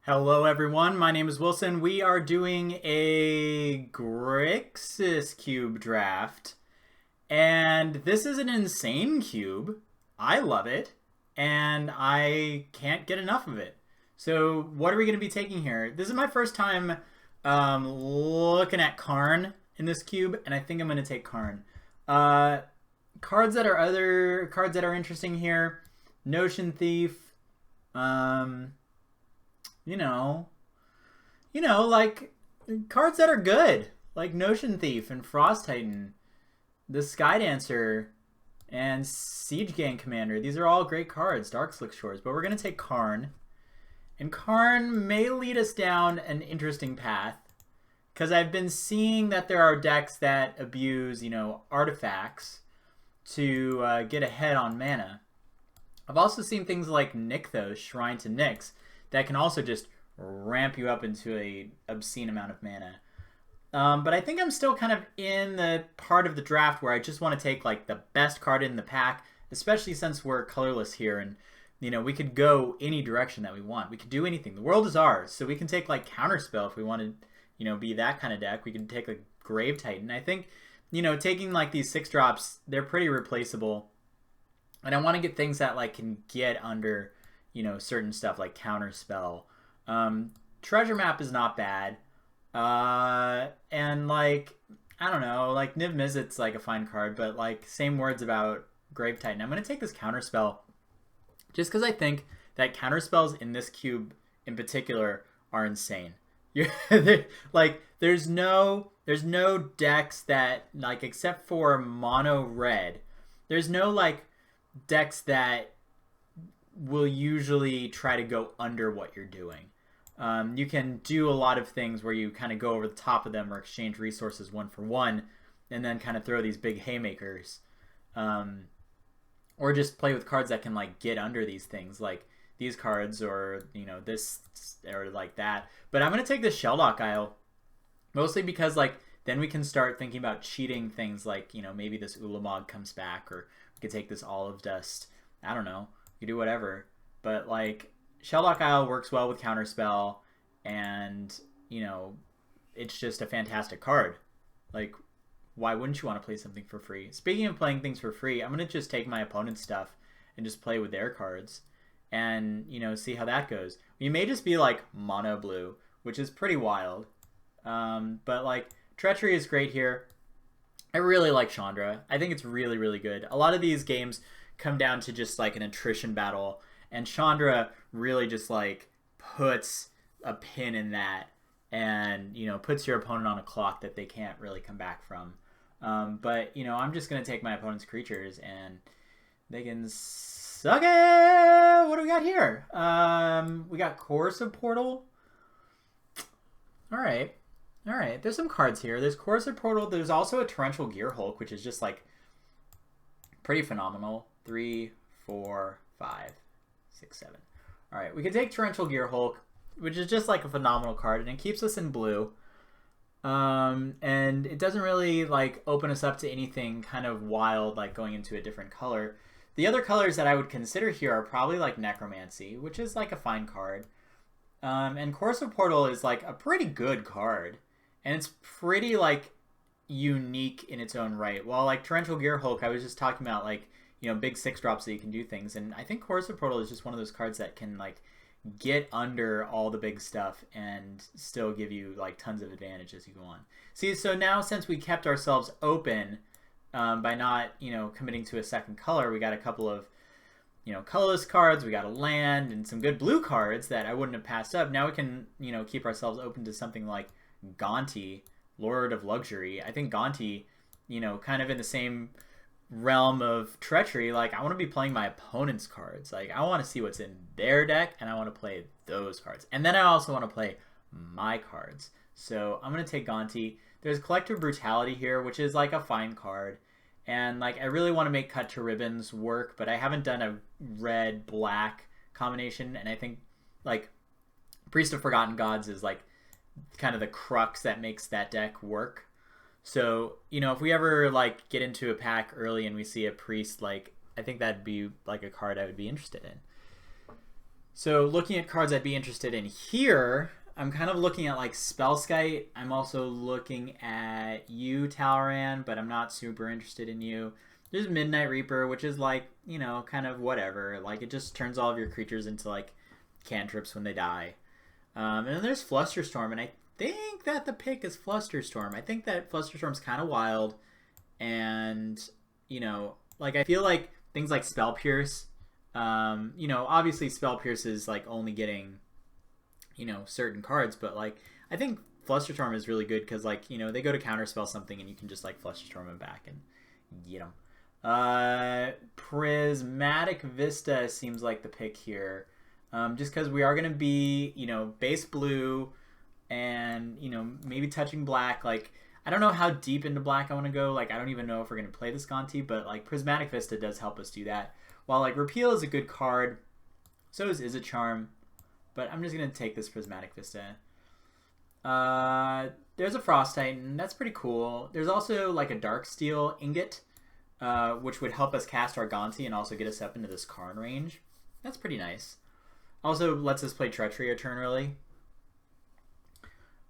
Hello everyone, my name is Wilson. We are doing a Grixis cube draft. And this is an insane cube. I love it. And I can't get enough of it. So what are we going to be taking here? This is my first time looking at Karn in this cube. And I think I'm going to take Karn. Other cards that are interesting here. Notion Thief. Um, you know, like cards that are good, like Notion Thief and Frost Titan, the Sky Dancer, and Siege Gang Commander. These are all great cards, Dark Slick Shores. But we're gonna take Karn, and Karn may lead us down an interesting path, because I've been seeing that there are decks that abuse, artifacts to get ahead on mana. I've also seen things like Nykthos, Shrine to Nyx, that can also just ramp you up into a obscene amount of mana. But I think I'm still kind of in the part of the draft where I just want to take like the best card in the pack, especially since we're colorless here and we could go any direction that we want. We could do anything. The world is ours, so we can take like Counterspell if we want to, be that kind of deck. We can take like Grave Titan. I think, taking like these 6-drops, they're pretty replaceable. And I want to get things that like can get under, certain stuff like Counterspell. Treasure Map is not bad. And like, I don't know, like Niv Mizzet's like a fine card, but like same words about Grave Titan. I'm going to take this Counterspell just because I think that Counterspells in this cube in particular are insane. Like there's no decks that like, except for mono red, there's no like decks that will usually try to go under what you're doing. You can do a lot of things where you kind of go over the top of them or exchange resources one for one and then kind of throw these big haymakers. Or just play with cards that can like get under these things like these cards or this or like that. But I'm going to take this Shelldock Isle mostly because like then we can start thinking about cheating things like maybe this Ulamog comes back, or we could take this Olive Dust. I don't know. You could do whatever. But like Shelldock Isle works well with Counterspell, and it's just a fantastic card. Like, why wouldn't you want to play something for free? Speaking of playing things for free, I'm gonna just take my opponent's stuff and just play with their cards, and see how that goes. We may just be like mono blue, which is pretty wild. But like Treachery is great here. I really like Chandra. I think it's really, really good. A lot of these games come down to just like an attrition battle, and Chandra really just like puts a pin in that and puts your opponent on a clock that they can't really come back from. But I'm just gonna take my opponent's creatures and they can suck it. What do we got here? We got Corrosive Portal. All right. There's some cards here. There's Corrosive Portal. There's also a Torrential Gearhulk, which is just like pretty phenomenal. 3, 4, 5, 6, 7. All right, we can take Torrential Gearhulk, which is just like a phenomenal card, and it keeps us in blue. And it doesn't really like open us up to anything kind of wild, like going into a different color. The other colors that I would consider here are probably like Necromancy, which is like a fine card. And Corrosive Portal is like a pretty good card, and it's pretty like unique in its own right. While like Torrential Gearhulk, I was just talking about like big 6-drops that you can do things, and I think Corrosive Portal is just one of those cards that can like get under all the big stuff and still give you like tons of advantage as you go on. See, so now since we kept ourselves open by not committing to a second color, we got a couple of colorless cards, we got a land and some good blue cards that I wouldn't have passed up. Now we can keep ourselves open to something like Gonti, Lord of Luxury. I think Gonti, kind of in the same realm of Treachery, like I want to be playing my opponent's cards. Like I want to see what's in their deck and I want to play those cards. And then I also want to play my cards. So I'm going to take Gonti. There's Collective Brutality here, which is like a fine card. And like I really want to make Cut to Ribbons work, but I haven't done a red-black combination, and I think like Priest of Forgotten Gods is like kind of the crux that makes that deck work. So, if we ever like get into a pack early and we see a priest, like I think that'd be like a card I would be interested in. So looking at cards I'd be interested in here, I'm kind of looking at like Spellskite. I'm also looking at you, Talran, but I'm not super interested in you. There's Midnight Reaper, which is like, you know, kind of whatever. Like it just turns all of your creatures into like cantrips when they die. And then there's Flusterstorm, and I think that the pick is Flusterstorm. I think that Flusterstorm's kind of wild, and, you know, like I feel like things like Spell Pierce, you know, obviously Spell Pierce is like only getting, you know, certain cards, but like I think Flusterstorm is really good because, like, you know, they go to counterspell something and you can just like Flusterstorm them back and get them. Prismatic Vista seems like the pick here, just because we are going to be, you know, base blue and, you know, maybe touching black. Like, I don't know how deep into black I want to go. Like, I don't even know if we're going to play this Gonti, but like Prismatic Vista does help us do that. While like Repeal is a good card, so is a Charm, but I'm just going to take this Prismatic Vista. There's a Frost Titan. That's pretty cool. There's also like a Darksteel Ingot, which would help us cast our Gonti and also get us up into this Karn range. That's pretty nice. Also lets us play Treachery a turn early.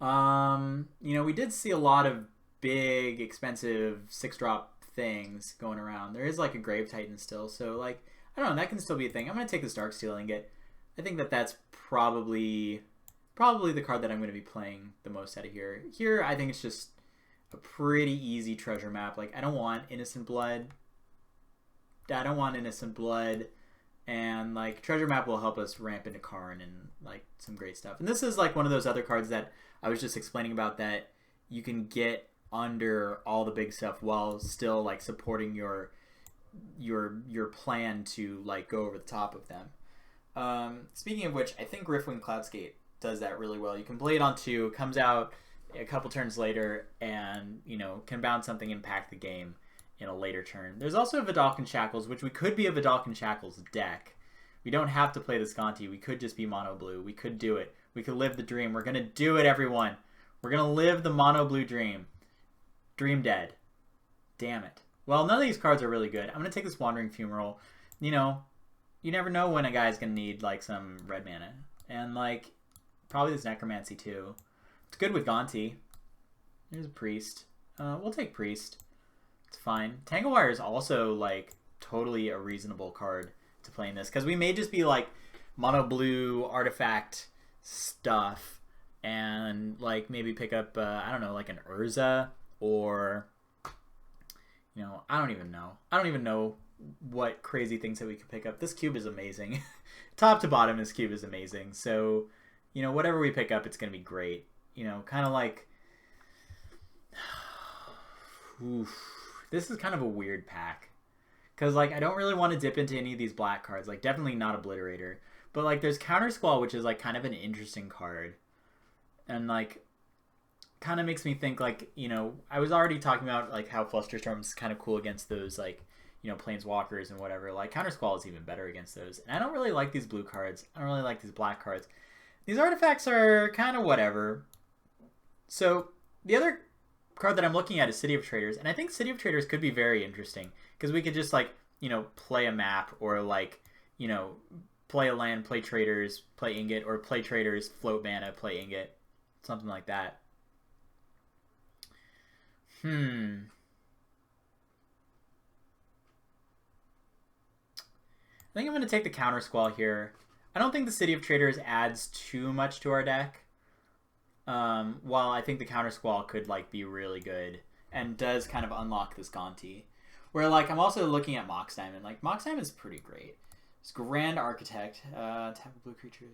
You know, we did see a lot of big, expensive 6-drop things going around. There is like a Grave Titan still, so like, I don't know, that can still be a thing. I'm going to take this Darksteel Ingot. I think that that's probably the card that I'm going to be playing the most out of here. Here, I think it's just a pretty easy treasure map. Like, I don't want Innocent Blood. And, like, treasure map will help us ramp into Karn and, like, some great stuff. And this is, like, one of those other cards that I was just explaining about that you can get under all the big stuff while still, like, supporting your plan to, like, go over the top of them. Speaking of which, I think Riftwing Cloudscape does that really well. You can play it on 2, comes out a couple turns later, and, you know, can bounce something, impact the game in a later turn. There's also Vidalcan Shackles, which we could be a Vidalcan Shackles deck. We don't have to play this Gonti. We could just be mono blue. We could do it. We could live the dream. We're going to do it, everyone. We're going to live the mono blue dream. Dream dead. Damn it. Well, none of these cards are really good. I'm going to take this Wandering Fumarole. You know, you never know when a guy's going to need, like, some red mana. And, like, probably this Necromancy, too. It's good with Gonti. Here's a Priest. We'll take Priest. It's fine. Tanglewire is also, like, totally a reasonable card to play in this. Because we may just be, like, mono blue artifact stuff. And, like, maybe pick up, I don't know, like an Urza. Or, you know, I don't even know. I don't even know what crazy things that we could pick up. This cube is amazing. Top to bottom, this cube is amazing. So, you know, whatever we pick up, it's going to be great. You know, kind of like... Oof. This is kind of a weird pack. Because, like, I don't really want to dip into any of these black cards. Like, definitely not Obliterator. But, like, there's Counter Squall, which is, like, kind of an interesting card. And, like, kind of makes me think, like, you know, I was already talking about, like, how Flusterstorm's kind of cool against those, like, you know, Planeswalkers and whatever. Like, Counter Squall is even better against those. And I don't really like these blue cards. I don't really like these black cards. These artifacts are kind of whatever. So, the other card that I'm looking at is City of Traders, and I think City of Traders could be very interesting because we could just, like, you know, play a map, or, like, you know, play a land, play Traders, play Ingot, or play Traders, float mana, play Ingot, something like that. I think I'm going to take the Counter Squall here. I don't think the City of Traders adds too much to our deck. While I think the Counter Squall could, like, be really good and does kind of unlock this Gonti. Where, like, I'm also looking at Mox Diamond. Like, Mox Diamond is pretty great. It's Grand Architect. Tap a blue creature.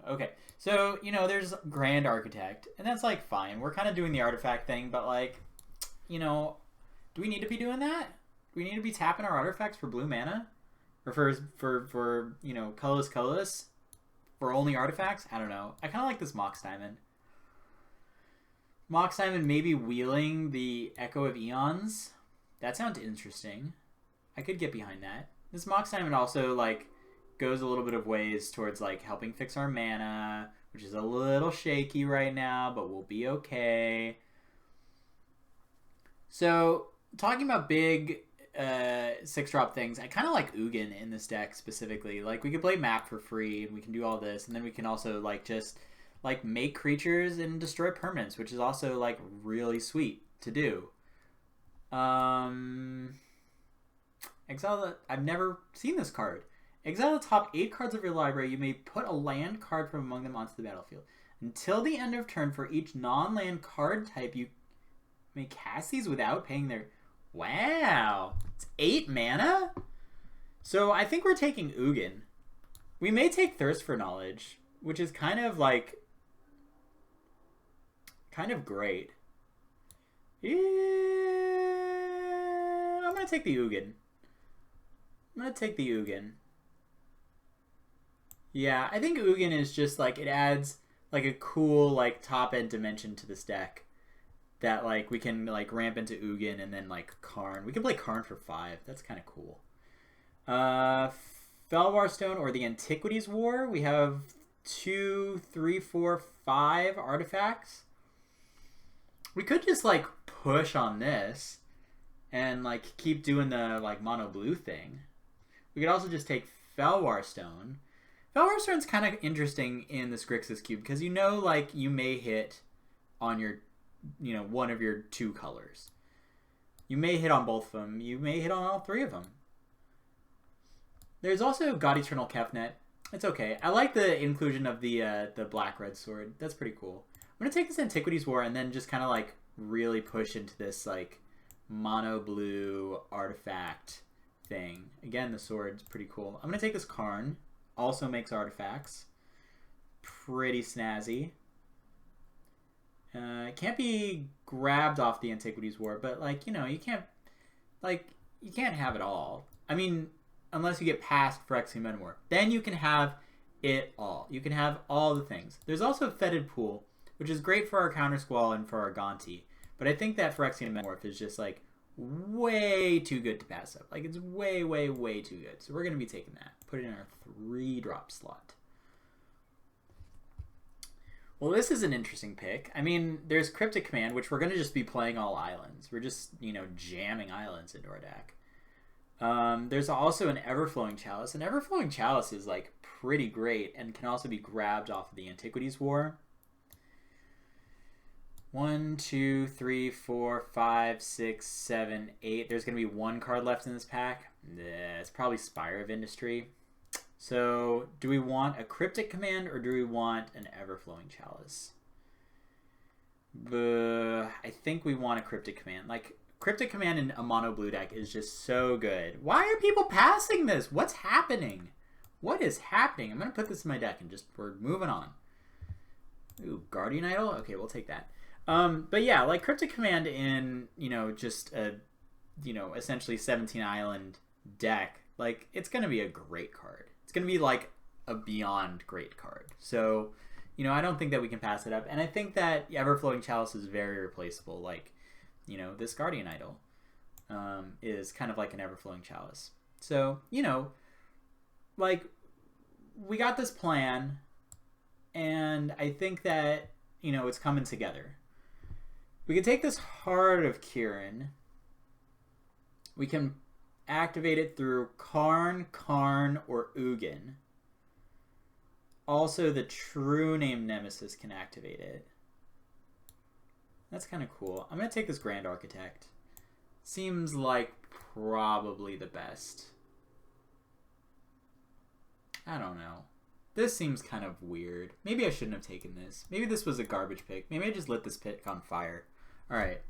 Okay, so, you know, there's Grand Architect, and that's, like, fine. We're kind of doing the artifact thing, but, like, you know, do we need to be doing that? Do we need to be tapping our artifacts for blue mana? Or for you know, colorless? For only artifacts? I don't know. I kind of like this Mox Diamond. Mox Diamond maybe wheeling the Echo of Eons. That sounds interesting. I could get behind that. This Mox Diamond also, like, goes a little bit of ways towards, like, helping fix our mana, which is a little shaky right now, but we'll be okay. So, talking about big 6-drop things, I kind of like Ugin in this deck specifically. Like, we could play map for free, and we can do all this, and then we can also, like, just, like, make creatures and destroy permanents, which is also, like, really sweet to do. Exile the... I've never seen this card. Exile the top 8 cards of your library. You may put a land card from among them onto the battlefield. Until the end of turn, for each non-land card type, you may cast these without paying their... Wow. It's 8 mana? So I think we're taking Ugin. We may take Thirst for Knowledge, which is kind of like... kind of great. Yeah, I'm going to take the Ugin. I'm going to take the Ugin. Yeah, I think Ugin is just like... it adds like a cool like top-end dimension to this deck. That, like, we can, like, ramp into Ugin and then, like, Karn. We can play Karn for 5. That's kind of cool. Felwar Stone or the Antiquities War. We have 2, 3, 4, 5 artifacts. We could just, like, push on this and, like, keep doing the, like, mono blue thing. We could also just take Felwar Stone. Felwar Stone's kind of interesting in this Grixis cube because, you know, like, you may hit on your... you know, one of your 2 colors. You may hit on both of them. You may hit on all 3 of them. There's also God Eternal Kefnet. It's okay. I like the inclusion of the black-red sword. That's pretty cool. I'm going to take this Antiquities War and then just kind of, like, really push into this, like, mono-blue artifact thing. Again, the sword's pretty cool. I'm going to take this Karn. Also makes artifacts. Pretty snazzy. It can't be grabbed off the Antiquities War, but, like, you know, you can't have it all. I mean, unless you get past Phyrexian Metamorph. Then you can have it all. You can have all the things. There's also Fetid Pool, which is great for our Counter Squall and for our Gonti. But I think that Phyrexian Metamorph is just, like, way too good to pass up. Like, it's way, way, way too good. So we're going to be taking that. Put it in our 3-drop slot. Well, this is an interesting pick. I mean, there's Cryptic Command, which we're going to just be playing all islands. We're just, you know, jamming islands into our deck. There's also an Everflowing Chalice. And Everflowing Chalice is, like, pretty great and can also be grabbed off of the Antiquities War. 1, 2, 3, 4, 5, 6, 7, 8. There's going to be 1 card left in this pack. It's probably Spire of Industry. So, do we want a Cryptic Command or do we want an Everflowing Chalice? I think we want a Cryptic Command. Like, Cryptic Command in a mono blue deck is just so good. Why are people passing this? What's happening? What is happening? I'm going to put this in my deck and just, we're moving on. Ooh, Guardian Idol? Okay, we'll take that. But yeah, like Cryptic Command in, you know, just a, you know, essentially 17 island deck, like, it's going to be a great card. It's going to be like a beyond great card. So, you know, I don't think that we can pass it up. And I think that Everflowing Chalice is very replaceable. Like, you know, this Guardian Idol is kind of like an Everflowing Chalice. So, you know, like, we got this plan, and I think that, you know, it's coming together. We can take this Heart of Kirin. We can activate it through Karn, or Ugin. Also, the True Name Nemesis can activate it. That's kind of cool. I'm going to take this Grand Architect. Seems like probably the best. I don't know. This seems kind of weird. Maybe I shouldn't have taken this. Maybe this was a garbage pick. Maybe I just lit this pick on fire. Alright.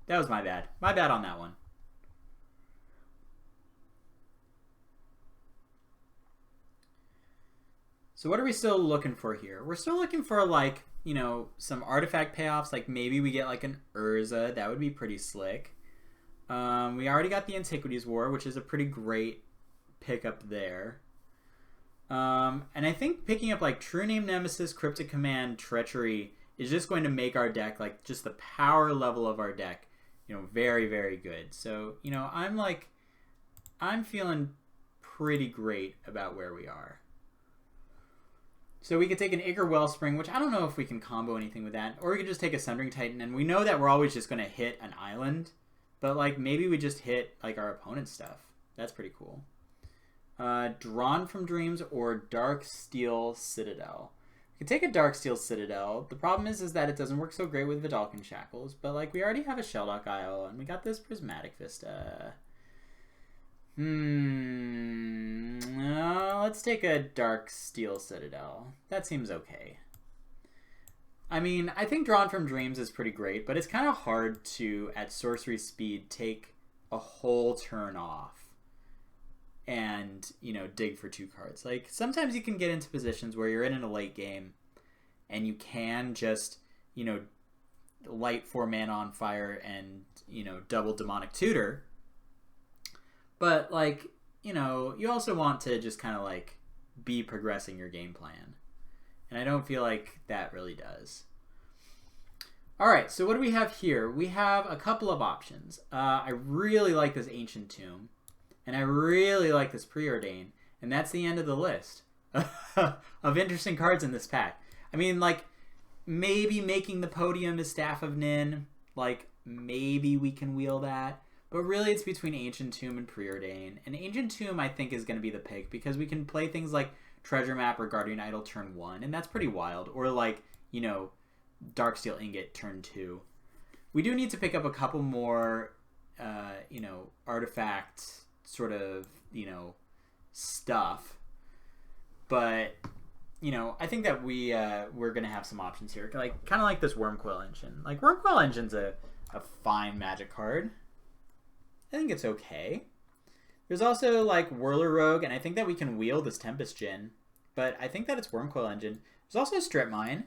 That was my bad. My bad on that one. So what are we still looking for here? We're still looking for, like, you know, some artifact payoffs. Like, maybe we get, like, an Urza. That would be pretty slick. We already got the Antiquities War, which is a pretty great pickup there. And I think picking up, like, True Name Nemesis, Cryptic Command, Treachery is just going to make our deck, like, just the power level of our deck, you know, very, very good. So, you know, I'm feeling pretty great about where we are. So we could take an Ichor Wellspring, which I don't know if we can combo anything with that, or we could just take a Sundering Titan, and we know that we're always just going to hit an island. But like maybe we just hit like our opponent's stuff. That's pretty cool. Drawn from Dreams or Dark Steel Citadel. We can take a Dark Steel Citadel. The problem is that it doesn't work so great with Vidalcan Shackles, but like we already have a Shelldock IO and we got this Prismatic Vista. Let's take a Dark Steel Citadel. That seems okay. I mean, I think Drawn from Dreams is pretty great, but it's kind of hard to, at sorcery speed, take a whole turn off and, you know, dig for 2 cards. Like, sometimes you can get into positions where you're in a late game and you can just, you know, light 4 mana on fire and, you know, double Demonic Tutor. But, like, you know, you also want to just kind of, like, be progressing your game plan. And I don't feel like that really does. All right, so what do we have here? We have a couple of options. I really like this Ancient Tomb. And I really like this Preordain. And that's the end of the list of interesting cards in this pack. I mean, like, maybe making the Podium is Staff of Nin. Like, maybe we can wheel that. But really, it's between Ancient Tomb and Preordain. And Ancient Tomb, I think, is going to be the pick. Because we can play things like Treasure Map or Guardian Idol turn 1. And that's pretty wild. Or, like, you know, Darksteel Ingot turn 2. We do need to pick up a couple more, you know, artifact sort of, you know, stuff. But, you know, I think that we're going to have some options here. Like, kind of like this Wormcoil Engine. Like, Wormcoil Engine's a fine Magic card. I think it's okay. There's also, like, Whirler Rogue, and I think that we can wheel this Tempest Djinn. But I think that it's Wormcoil Engine. There's also Strip Mine.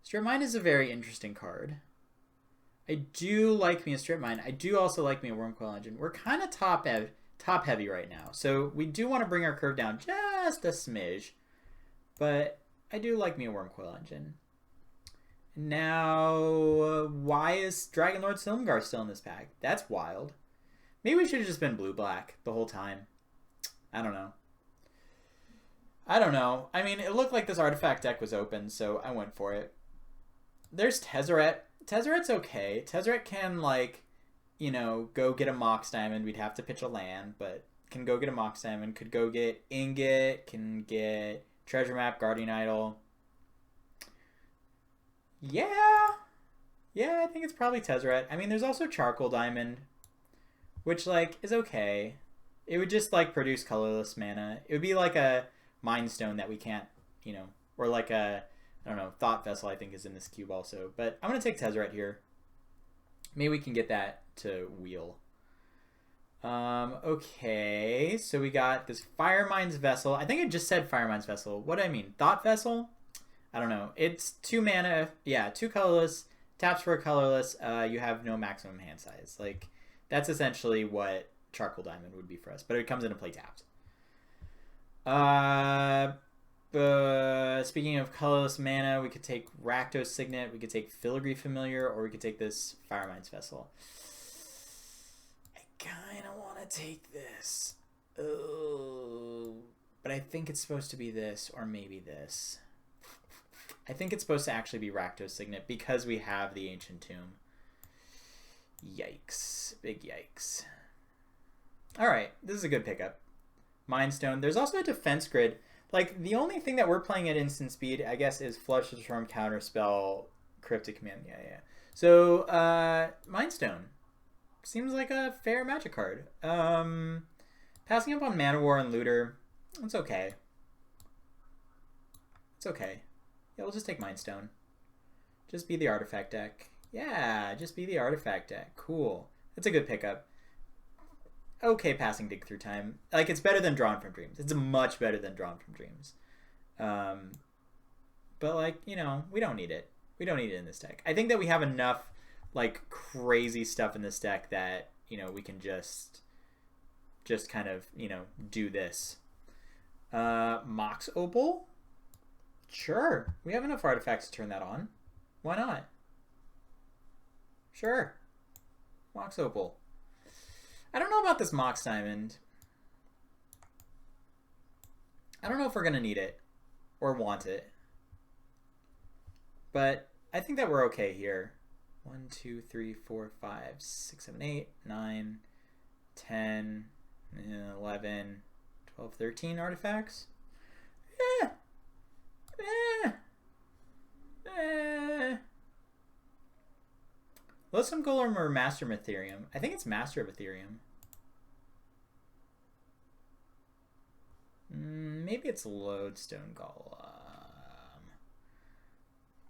Strip Mine is a very interesting card. I do like me a Strip Mine. I do also like me a Wormcoil Engine. We're kind of top heavy right now. So we do want to bring our curve down just a smidge. But I do like me a Wormcoil Engine. Now, why is Dragonlord Silumgar still in this pack? That's wild. Maybe we should have just been blue-black the whole time. I don't know. I mean, it looked like this artifact deck was open, so I went for it. There's Tezzeret. Tezzeret's okay. Tezzeret can, like, you know, go get a Mox Diamond. We'd have to pitch a land, but can go get a Mox Diamond. Could go get Ingot. Can get Treasure Map, Guardian Idol. Yeah, I think it's probably Tezzeret. I mean, there's also Charcoal Diamond, which, like, is okay. It would just, like, produce colorless mana. It would be like a Mind Stone that we can't, you know, or like a, I don't know, Thought Vessel I think is in this cube also. But I'm going to take Tezzeret here. Maybe we can get that to wheel. Okay, so we got this Firemind's Vessel. I think I just said Firemind's Vessel. What do I mean? Thought Vessel? I don't know. It's 2 mana. Yeah, 2 colorless. Taps for a colorless. You have no maximum hand size. Like, that's essentially what Charcoal Diamond would be for us. But it comes into play tapped. Speaking of colorless mana, we could take Rakdos Signet, we could take Filigree Familiar, or we could take this Firemind's Vessel. I kind of want to take this. Oh, but I think it's supposed to be this, or maybe this. I think it's supposed to actually be Rakdos Signet because we have the Ancient Tomb. Yikes. Big yikes. Alright, this is a good pickup. Mind Stone. There's also a defense grid. Like, the only thing that we're playing at instant speed, I guess, is Flush the Storm, Counterspell, Cryptic Command. Yeah. So, Mind Stone. Seems like a fair Magic card. Passing up on Mana War and Looter, it's okay. It's okay. Yeah, we'll just take Mind Stone. Just be the artifact deck. Yeah, just be the artifact deck. Cool. That's a good pickup. Okay, passing Dig Through Time. Like, it's better than Drawn from Dreams. It's much better than Drawn from Dreams. But, like, you know, we don't need it. We don't need it in this deck. I think that we have enough, like, crazy stuff in this deck that, you know, we can just kind of, you know, do this. Mox Opal? Sure. We have enough artifacts to turn that on. Why not? Sure. Mox Opal. I don't know about this Mox Diamond. I don't know if we're going to need it or want it. But I think that we're okay here. 1, 2, 3, 4, 5, 6, 7, 8, 9, 10, 11, 12, 13 artifacts. Lodestone Golem or Master of Ethereum? I think it's Master of Ethereum. Maybe it's Lodestone Golem.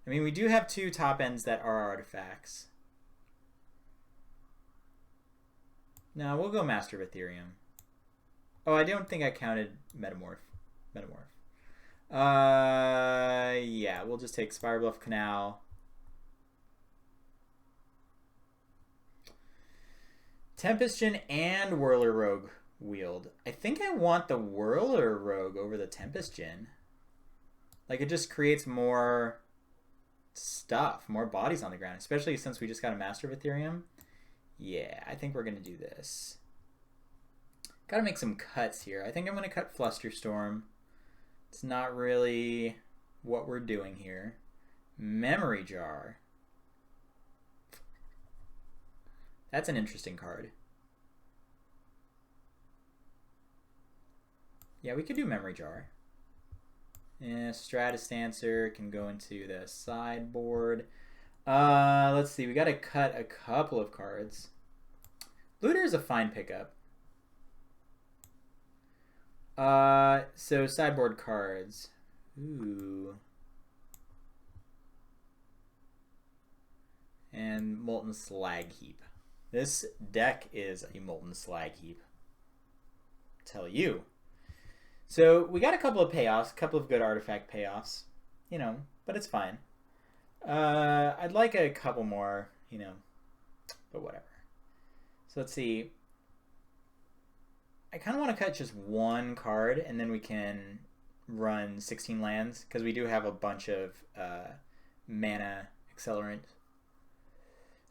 I mean, we do have 2 top ends that are artifacts. No, we'll go Master of Ethereum. Oh, I don't think I counted Metamorph. Yeah, we'll just take Spirebluff Canal. Tempest Djinn and Whirler Rogue wield. I think I want the Whirler Rogue over the Tempest Djinn. Like, it just creates more stuff, more bodies on the ground, especially since we just got a Master of Ethereum. Yeah, I think we're going to do this. Got to make some cuts here. I think I'm going to cut Flusterstorm. It's not really what we're doing here. Memory Jar. That's an interesting card. Yeah, we could do Memory Jar. Yeah, Stratus Dancer can go into the sideboard. Let's see. We got to cut a couple of cards. Looter is a fine pickup. So sideboard cards. Ooh. And Molten Slag Heap. This deck is a Molten Slag Heap. Tell you. So we got a couple of payoffs, a couple of good artifact payoffs, you know, but it's fine. I'd like a couple more, you know, but whatever. So let's see. I kind of want to cut just one card, and then we can run 16 lands, because we do have a bunch of mana accelerant.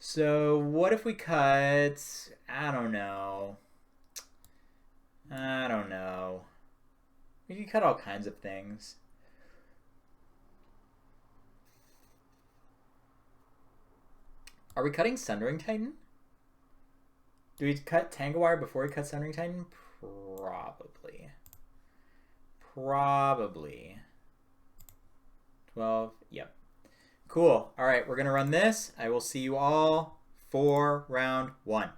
So what if we cut, I don't know. We can cut all kinds of things. Are we cutting Sundering Titan? Do we cut Tanglewire before we cut Sundering Titan? Probably. 12, yep. Cool. All right, we're going to run this. I will see you all for round 1.